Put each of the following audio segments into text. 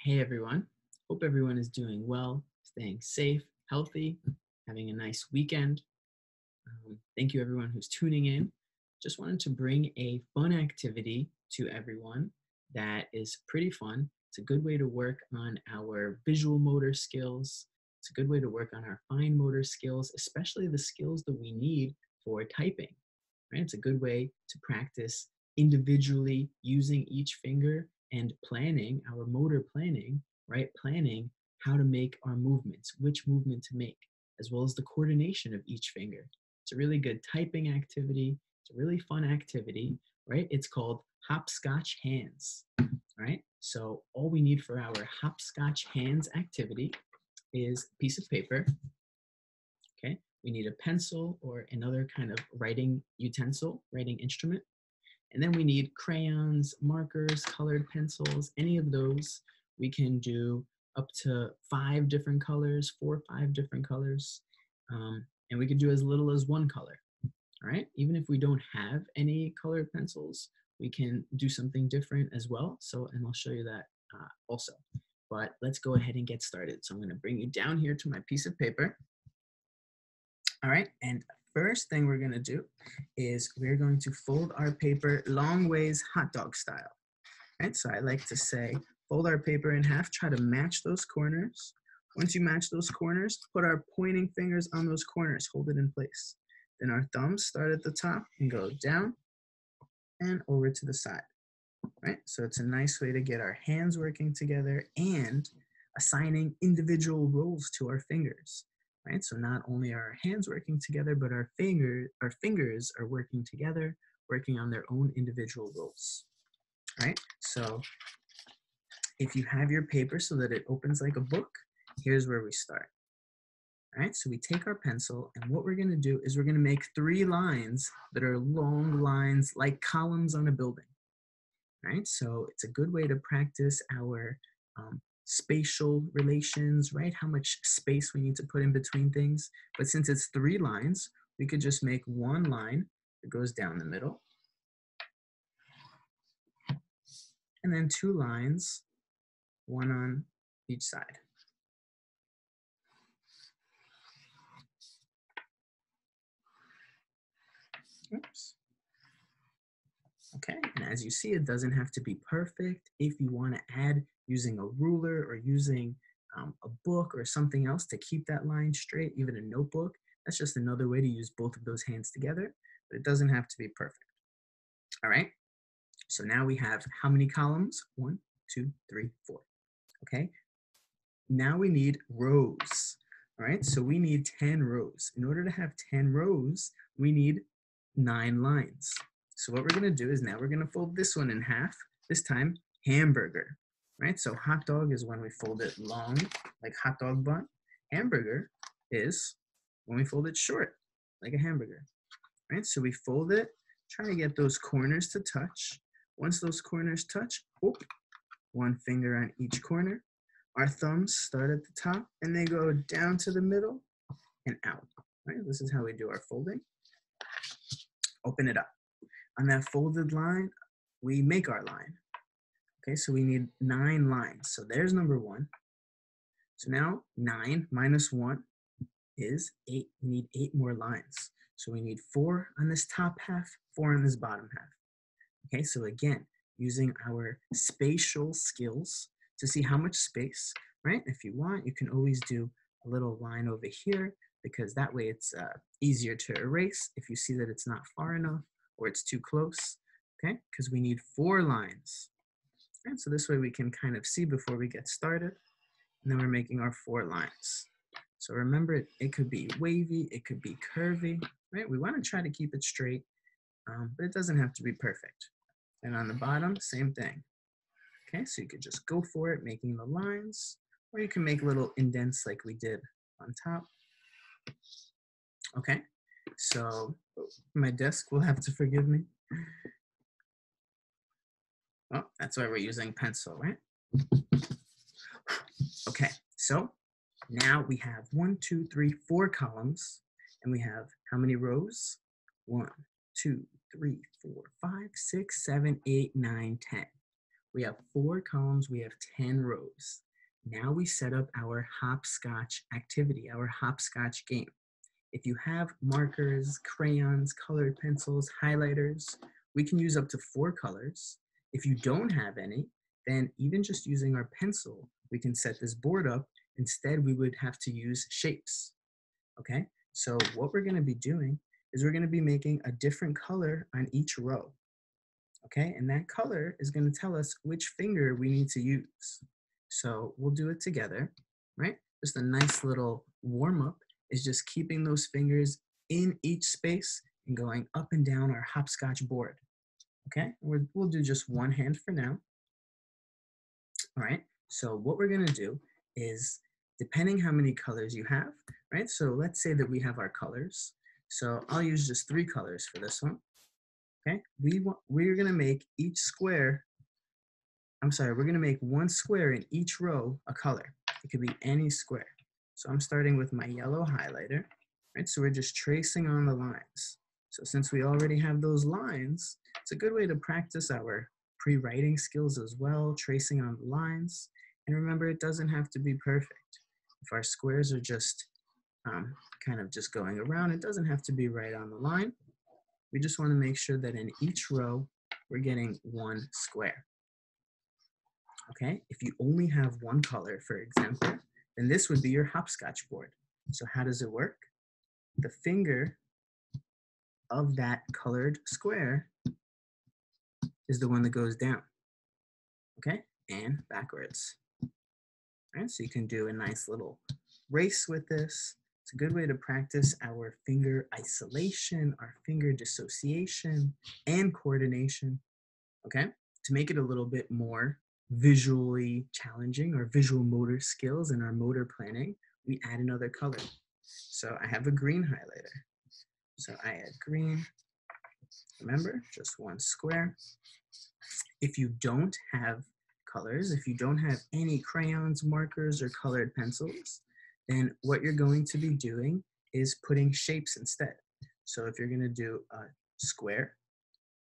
Hey everyone, hope everyone is doing well, staying safe, healthy, having a nice weekend. Thank you everyone who's tuning in. Just wanted to bring a fun activity to everyone that is pretty fun. It's a good way to work on our visual motor skills. It's a good way to work on our fine motor skills, especially the skills that we need for typing, right? It's a good way to practice individually using each finger and planning our motor planning, right? Planning how to make our movements, which movement to make, as well as the coordination of each finger. It's a really good typing activity. It's a really fun activity, right? It's called Hopscotch Hands, right? So all we need for our Hopscotch Hands activity is a piece of paper, okay? We need a pencil or another kind of writing utensil, writing instrument. And then we need crayons, markers, colored pencils, any of those. We can do up to 5 different colors, 4 or 5 different colors. And we can do as little as 1 color, all right? Even if we don't have any colored pencils, we can do something different as well. And I'll show you that also. But let's go ahead and get started. So I'm gonna bring you down here to my piece of paper. All right, and first thing we're gonna do is we're going to fold our paper long ways hot dog style. Right, so I like to say, fold our paper in half, try to match those corners. Once you match those corners, put our pointing fingers on those corners, hold it in place. Then our thumbs start at the top and go down and over to the side, right? So it's a nice way to get our hands working together and assigning individual roles to our fingers. Right? So not only are our hands working together, but our fingers are working together, working on their own individual roles. Right? So if you have your paper so that it opens like a book, here's where we start. All right? So we take our pencil, and what we're going to do is we're going to make 3 lines that are long lines like columns on a building. Right? So it's a good way to practice our spatial relations, right? How much space we need to put in between things. But since it's 3 lines, we could just make 1 line that goes down the middle. And then 2 lines, 1 on each side. Oops. Okay, and as you see, it doesn't have to be perfect. If you want to add using a ruler or using a book or something else to keep that line straight, even a notebook, that's just another way to use both of those hands together, but it doesn't have to be perfect. All right, so now we have how many columns? 1, 2, 3, 4. Okay, now we need rows. All right, so we need 10 rows. In order to have 10 rows, we need 9 lines. So what we're gonna do is now we're gonna fold this one in half, this time hamburger, right? So hot dog is when we fold it long, like hot dog bun. Hamburger is when we fold it short, like a hamburger, right? So we fold it, trying to get those corners to touch. Once those corners touch, 1 finger on each corner. Our thumbs start at the top and they go down to the middle and out, right? This is how we do our folding. Open it up. On that folded line, we make our line. Okay, so we need 9 lines. So there's number 1. So now 9 minus 1 is 8. We need 8 more lines. So we need 4 on this top half, 4 on this bottom half. Okay, so again, using our spatial skills to see how much space, right? If you want, you can always do a little line over here because that way it's easier to erase if you see that it's not far enough or it's too close, okay? Because we need 4 lines. And so this way we can kind of see before we get started. And then we're making our 4 lines. So remember, it could be wavy, it could be curvy, right? We want to try to keep it straight, but it doesn't have to be perfect. And on the bottom, same thing. Okay, so you could just go for it, making the lines, or you can make little indents like we did on top. Okay, so my desk will have to forgive me. Oh, that's why we're using pencil, right? Okay, so now we have 1, 2, 3, 4 columns, and we have how many rows? 1, 2, 3, 4, 5, 6, 7, 8, 9, 10. We have 4 columns, we have 10 rows. Now we set up our hopscotch activity, our hopscotch game. If you have markers, crayons, colored pencils, highlighters, we can use up to 4 colors. If you don't have any, then even just using our pencil, we can set this board up. Instead, we would have to use shapes, okay? So what we're gonna be doing is we're gonna be making a different color on each row, okay? And that color is gonna tell us which finger we need to use. So we'll do it together, right? Just a nice little warm up is just keeping those fingers in each space and going up and down our hopscotch board, okay? We'll do just one hand for now, all right? So what we're gonna do is, depending how many colors you have, right? So let's say that we have our colors. So I'll use just 3 colors for this one, okay? We're gonna make each square, we're gonna make one square in each row a color. It could be any square. So I'm starting with my yellow highlighter, right? So we're just tracing on the lines. So since we already have those lines, it's a good way to practice our pre-writing skills as well, tracing on the lines. And remember, it doesn't have to be perfect. If our squares are just kind of just going around, it doesn't have to be right on the line. We just want to make sure that in each row, we're getting one square. Okay, if you only have one color, for example, then this would be your hopscotch board. So how does it work? The finger of that colored square is the one that goes down, okay, and backwards. All right, so you can do a nice little race with this. It's a good way to practice our finger isolation, our finger dissociation, and coordination, okay? To make it a little bit more visually challenging, or visual motor skills in our motor planning, we add another color. So I have a green highlighter. So I add green. Remember, just one square. If you don't have colors, if you don't have any crayons, markers, or colored pencils, then what you're going to be doing is putting shapes instead. So if you're going to do a square,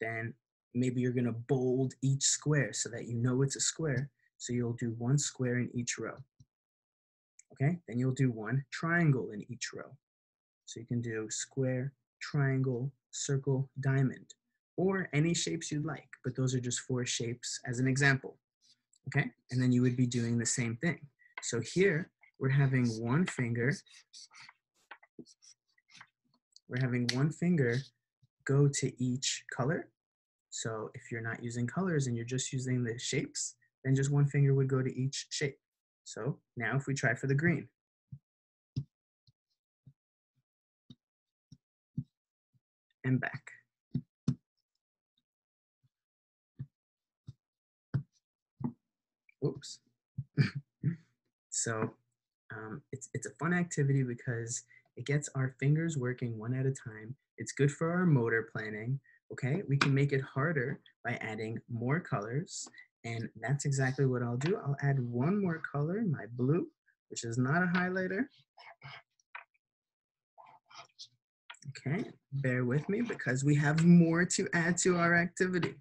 then maybe you're going to bold each square so that you know it's a square. So you'll do one square in each row. Okay, then you'll do one triangle in each row. So you can do square, triangle, circle, diamond, or any shapes you'd like, but those are just 4 shapes as an example. Okay, and then you would be doing the same thing. So here we're having one finger go to each color. So if you're not using colors and you're just using the shapes, then just one finger would go to each shape. So now if we try for the green. And back. Oops. So it's a fun activity because it gets our fingers working one at a time. It's good for our motor planning. Okay, we can make it harder by adding more colors, and that's exactly what I'll do. I'll add one more color, my blue, which is not a highlighter. Okay, bear with me because we have more to add to our activity.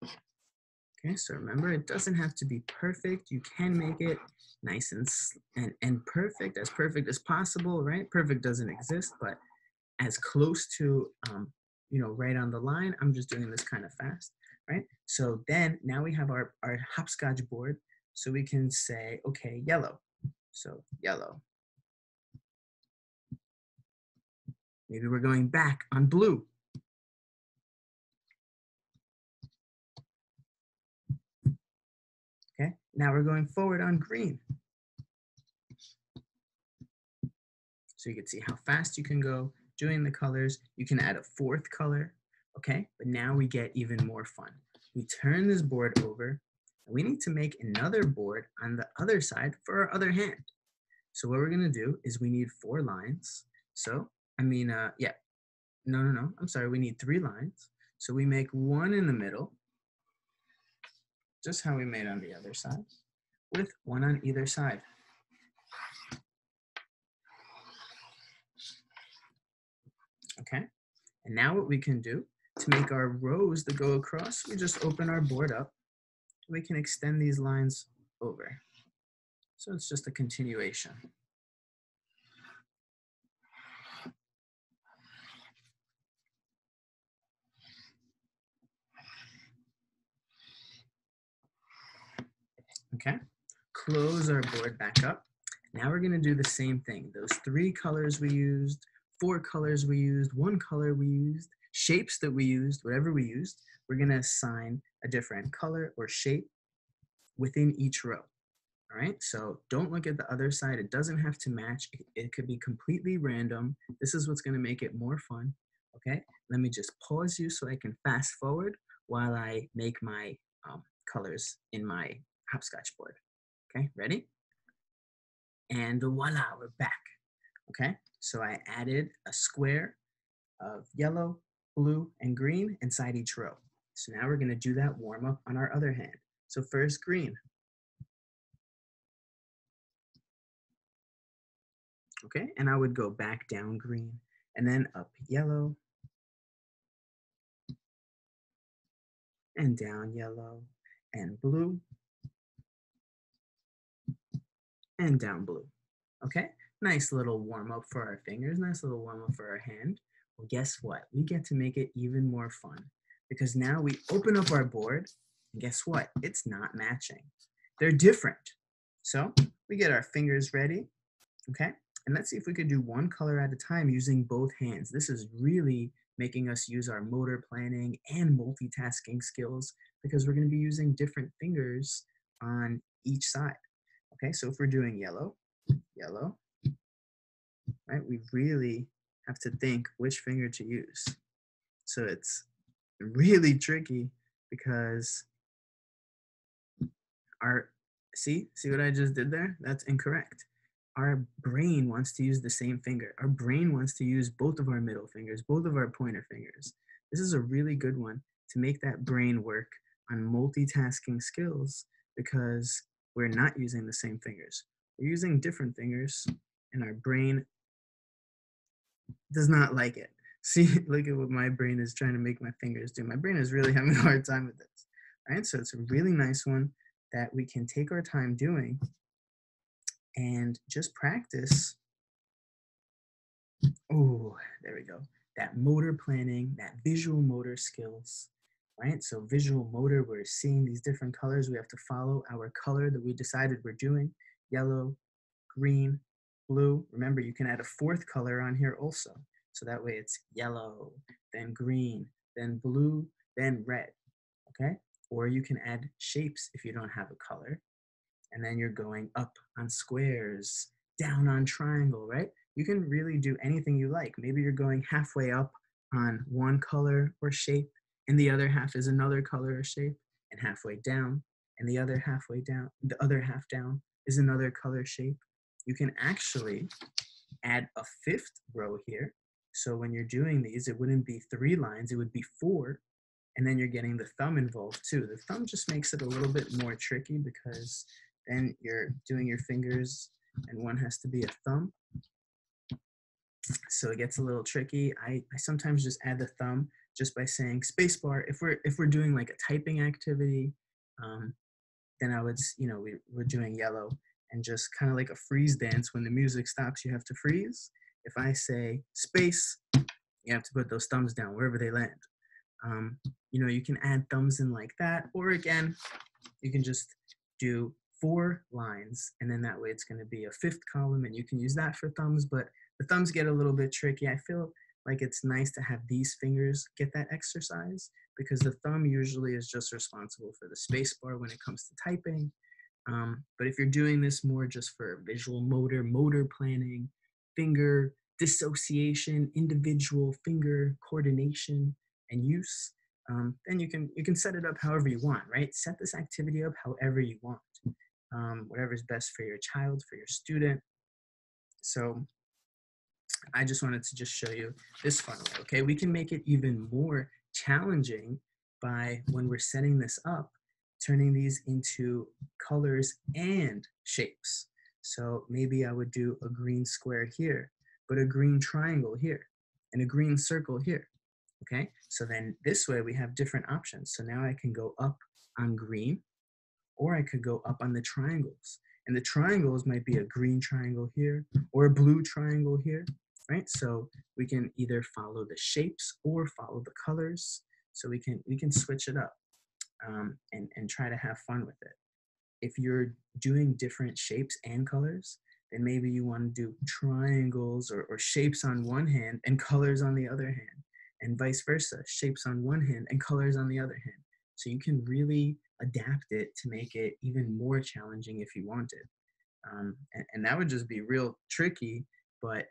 Okay, so remember, it doesn't have to be perfect. You can make it nice and perfect as possible, right? Perfect doesn't exist, but as close to, right on the line. I'm just doing this kind of fast, right? So then now we have our hopscotch board. So we can say, okay, yellow. So yellow. Maybe we're going back on blue. Okay, now we're going forward on green. So you can see how fast you can go doing the colors. You can add a 4th color, okay? But now we get even more fun. We turn this board over, and we need to make another board on the other side for our other hand. So what we're gonna do is we need 4 lines. So, I'm sorry, we need 3 lines. So we make one in the middle, just how we made on the other side, with one on either side. Okay, and now what we can do to make our rows that go across, we just open our board up we can extend these lines over. So it's just a continuation. Okay, close our board back up. Now we're gonna do the same thing. Those 3 colors we used, 4 colors we used, 1 color we used, shapes that we used, whatever we used, we're gonna assign a different color or shape within each row. All right, so don't look at the other side. It doesn't have to match. It could be completely random. This is what's gonna make it more fun. Okay, let me just pause you so I can fast forward while I make my colors in my hopscotch board. Okay, ready? And voila, we're back. Okay, so I added a square of yellow, blue, and green inside each row. So now we're gonna do that warm up on our other hand. So first green. Okay, and I would go back down green and then up yellow and down yellow and blue and down blue. Okay, nice little warm up for our fingers, nice little warm up for our hand. Well, guess what? We get to make it even more fun because now we open up our board and guess what? It's not matching. They're different. So we get our fingers ready, okay? And let's see if we could do one color at a time using both hands. This is really making us use our motor planning and multitasking skills because we're going to be using different fingers on each side. Okay, so if we're doing yellow, yellow, right, we really have to think which finger to use. So it's really tricky because our, see what I just did there? That's incorrect. Our brain wants to use the same finger. Our brain wants to use both of our middle fingers, both of our pointer fingers. This is a really good one to make that brain work on multitasking skills because we're not using the same fingers. We're using different fingers and our brain does not like it. See, look at what my brain is trying to make my fingers do. My brain is really having a hard time with this. All right, so it's a really nice one that we can take our time doing and just practice. Oh, there we go. That motor planning, that visual motor skills, right? So visual motor, we're seeing these different colors. We have to follow our color that we decided we're doing. Yellow, green, blue. Remember, you can add a 4th color on here also. So that way it's yellow, then green, then blue, then red, okay? Or you can add shapes if you don't have a color. And then you're going up on squares, down on triangle, right? You can really do anything you like. Maybe you're going halfway up on one color or shape, and the other half is another color or shape, and halfway down, and the other other half down is another color shape. You can actually add a 5th row here. So when you're doing these, it wouldn't be 3 lines, it would be 4. And then you're getting the thumb involved too. The thumb just makes it a little bit more tricky because then you're doing your fingers and one has to be a thumb. So it gets a little tricky. I sometimes just add the thumb just by saying spacebar. If we're doing like a typing activity, then I would, we're doing yellow and just kind of like a freeze dance. When the music stops, you have to freeze. If I say space, you have to put those thumbs down wherever they land. You can add thumbs in like that, or again, you can just do 4 lines, and then that way it's going to be a 5th column, and you can use that for thumbs, but the thumbs get a little bit tricky. I feel like it's nice to have these fingers get that exercise because the thumb usually is just responsible for the space bar when it comes to typing. But if you're doing this more just for visual motor planning, finger dissociation, individual finger coordination and use, then you can set it up however you want, right? Set this activity up however you want, whatever is best for your child, for your student. So I just wanted to just show you this fun way, okay? We can make it even more challenging by when we're setting this up, turning these into colors and shapes. So maybe I would do a green square here, but a green triangle here, and a green circle here, okay? So then this way we have different options. So now I can go up on green, or I could go up on the triangles. And the triangles might be a green triangle here or a blue triangle here, right? So we can either follow the shapes or follow the colors. So we can switch it up and try to have fun with it. If you're doing different shapes and colors, then maybe you want to do triangles or shapes on one hand and colors on the other hand, and vice versa, shapes on one hand and colors on the other hand. So you can really adapt it to make it even more challenging if you wanted. And that would just be real tricky, but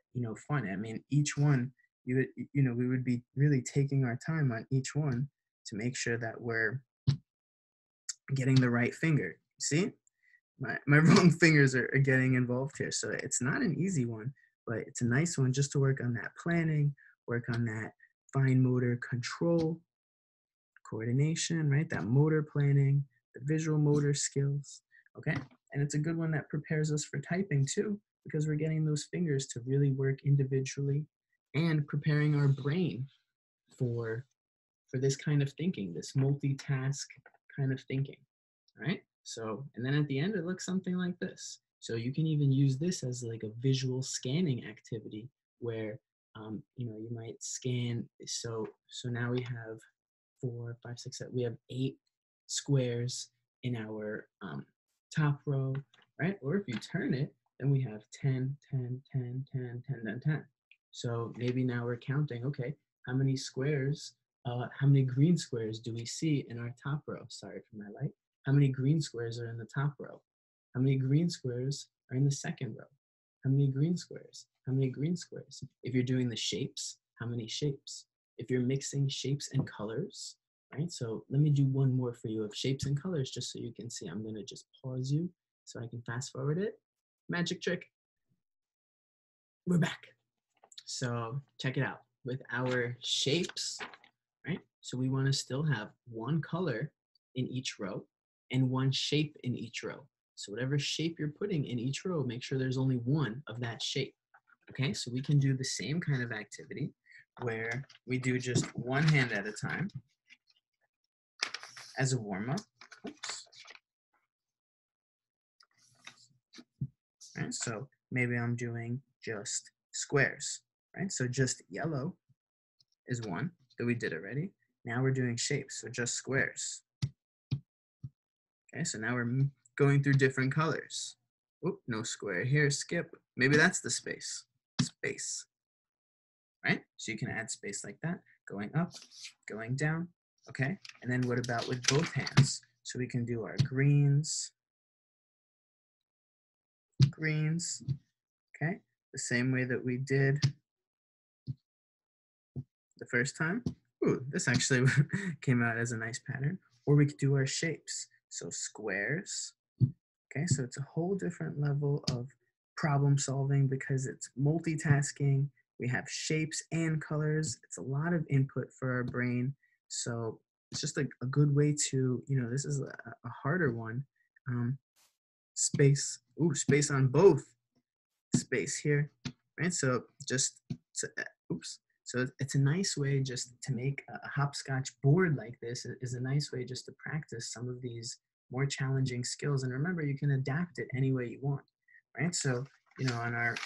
fun. I mean, each one, we would be really taking our time on each one to make sure that we're getting the right finger. See, my wrong fingers are getting involved here. So it's not an easy one, but it's a nice one just to work on that planning, work on that fine motor control, coordination, right? That motor planning, the visual motor skills, okay? And it's a good one that prepares us for typing too, because we're getting those fingers to really work individually and preparing our brain for this kind of thinking, this multitask kind of thinking, right? So, and then at the end, it looks something like this. So you can even use this as like a visual scanning activity where, you might scan. So now we have 4, 5, 6, 7, we have 8 squares in our top row, right? Or if you turn it, then we have 10, 10, 10, 10, 10, 10, 10. So maybe now we're counting, okay, how many squares, how many green squares do we see in our top row? Sorry for my light. How many green squares are in the top row? How many green squares are in the second row? How many green squares? How many green squares? If you're doing the shapes, how many shapes? If you're mixing shapes and colors, right? So let me do one more for you of shapes and colors just so you can see. I'm going to just pause you so I can fast forward it. Magic trick. We're back. So check it out. With our shapes, right? So we want to still have one color in each row and one shape in each row. So whatever shape you're putting in each row, make sure there's only one of that shape. Okay, so we can do the same kind of activity where we do just one hand at a time as a warm-up. Oops. Right, so maybe I'm doing just squares, right? So just yellow is one that we did already. Now we're doing shapes, so just squares. Okay, so now we're going through different colors. Oop, no square here, skip. Maybe that's the space, right? So you can add space like that, going up, going down, okay? And then what about with both hands? So we can do our greens, okay? The same way that we did the first time. Ooh, this actually came out as a nice pattern. Or we could do our shapes. So squares, okay? So it's a whole different level of problem solving because it's multitasking. We have shapes and colors. It's a lot of input for our brain. So it's just a good way to, this is a harder one. Space, space on both. Space here, right? So just, so it's a nice way just to make a hopscotch board like this is a nice way just to practice some of these more challenging skills. And remember, you can adapt it any way you want, right? So, on our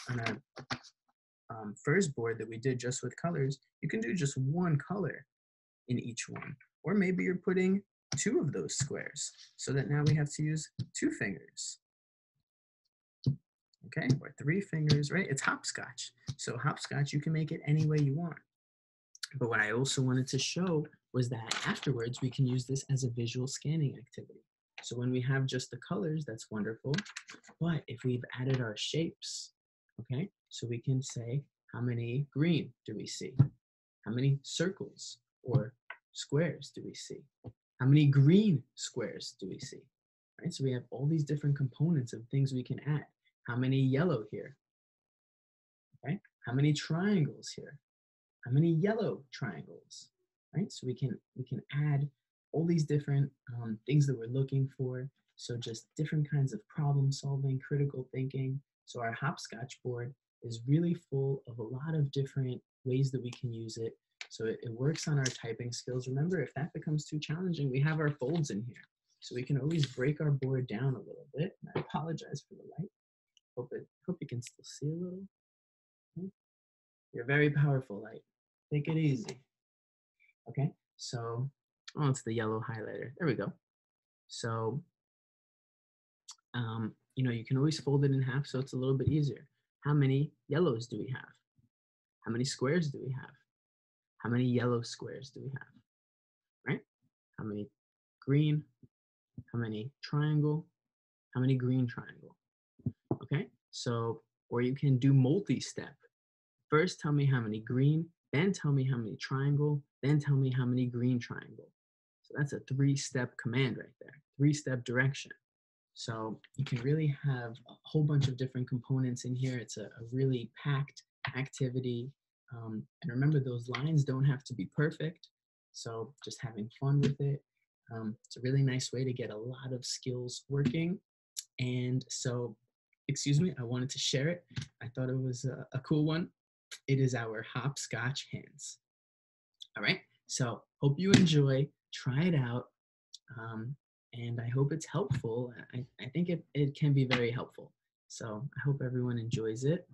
first board that we did just with colors, you can do just one color in each one. Or maybe you're putting 2 of those squares so that now we have to use 2 fingers. Okay, or 3 fingers, right? It's hopscotch. So hopscotch, you can make it any way you want. But what I also wanted to show was that afterwards, we can use this as a visual scanning activity. So when we have just the colors, that's wonderful. But if we've added our shapes, okay, so we can say, how many green do we see? How many circles or squares do we see? How many green squares do we see? Right, so we have all these different components of things we can add. How many yellow here? Right? How many triangles here? How many yellow triangles? Right? So we can add all these different things that we're looking for. So just different kinds of problem solving, critical thinking. So our hopscotch board is really full of a lot of different ways that we can use it. So it works on our typing skills. Remember, if that becomes too challenging, we have our folds in here. So we can always break our board down a little bit. And I apologize for the light. Hope you can still see a little. Okay. You're very powerful, light. Take it easy. Okay, so, oh, it's the yellow highlighter. There we go. So, you can always fold it in half so it's a little bit easier. How many yellows do we have? How many squares do we have? How many yellow squares do we have? Right? How many green? How many triangle? How many green triangle? Okay, so, or you can do multi-step. First, tell me how many green, then tell me how many triangle, then tell me how many green triangle. So that's a 3-step command right there, 3-step direction. So you can really have a whole bunch of different components in here. It's a really packed activity. And remember, those lines don't have to be perfect. So just having fun with it. It's a really nice way to get a lot of skills working. And so, excuse me, I wanted to share it. I thought it was a cool one. It is our hopscotch hands. All right, so hope you enjoy. Try it out. And I hope it's helpful. I think it can be very helpful. So I hope everyone enjoys it.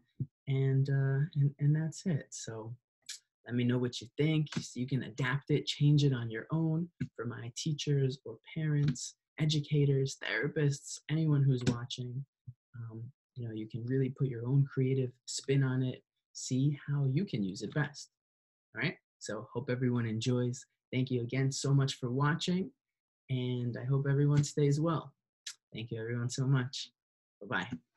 And that's it. So let me know what you think. So you can adapt it, change it on your own for my teachers or parents, educators, therapists, anyone who's watching. You can really put your own creative spin on it, see how you can use it best. All right. So hope everyone enjoys. Thank you again so much for watching. And I hope everyone stays well. Thank you everyone so much. Bye-bye.